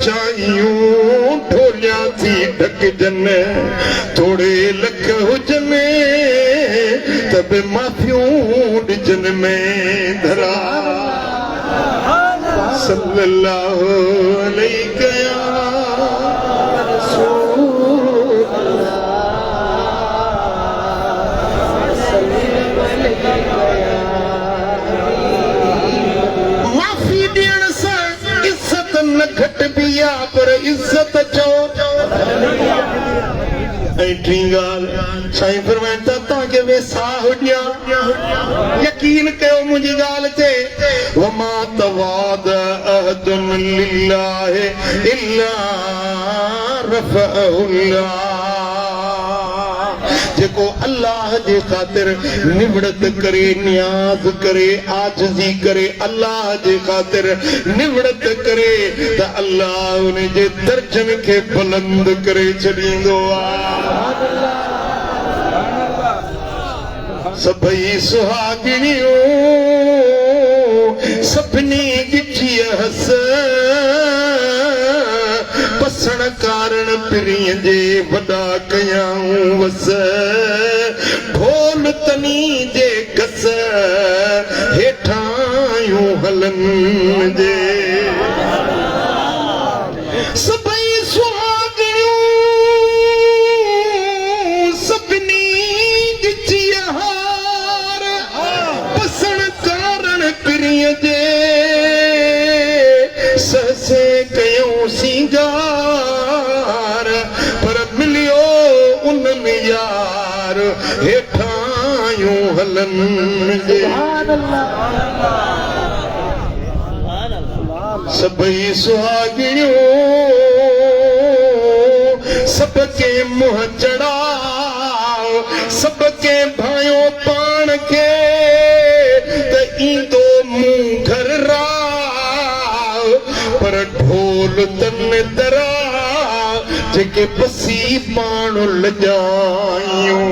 चायूं ढोलिया थी ढक जन थोड़े लख हुजन तब माफियूं ॾिजन में धरा सल्लल्लाहु अलैहि माफ़ी ॾियण सां इज़त न घटिबी आहे पर इज़त चओ ऐं टी ॻाल्हि साईं फरमाइनि था तव्हांखे वेसाह ॾियां यकीन कयो मुंहिंजी ॻाल्हि ते वमा तवाद अहदुन लिल्लाहि इल्ला रफ़अहुल्लाह जेको अल्लाह जे ख़ातिर निवड़त करे नियाज़ करे आजिज़ी करे अल्लाह जे ख़ातिर निवड़त करे त अल्लाह उन जे दर्जन खे बुलंद करे छॾींदो आहे सभई सुहागिणियूं सभिनी गिठीअ हस पसण कारण पिरीअ जे वॾा कयाऊं वस ढोल तनी जे घस हेठायूं हलन जे सभई सुहागिणियूं सभिनी गिठीअ हार पसण कारण पिरीअ जे सहसे कयूं सिंगार पर मिलियो उन में यार हेठायूं हलन जे सभई सुहागिणियूं सबके मुंह चढ़ाओ सबके भायो पाण खे त ईंदो मुंह घर राव पर ढोल तन दरा जेके पसी पाण लॼायूं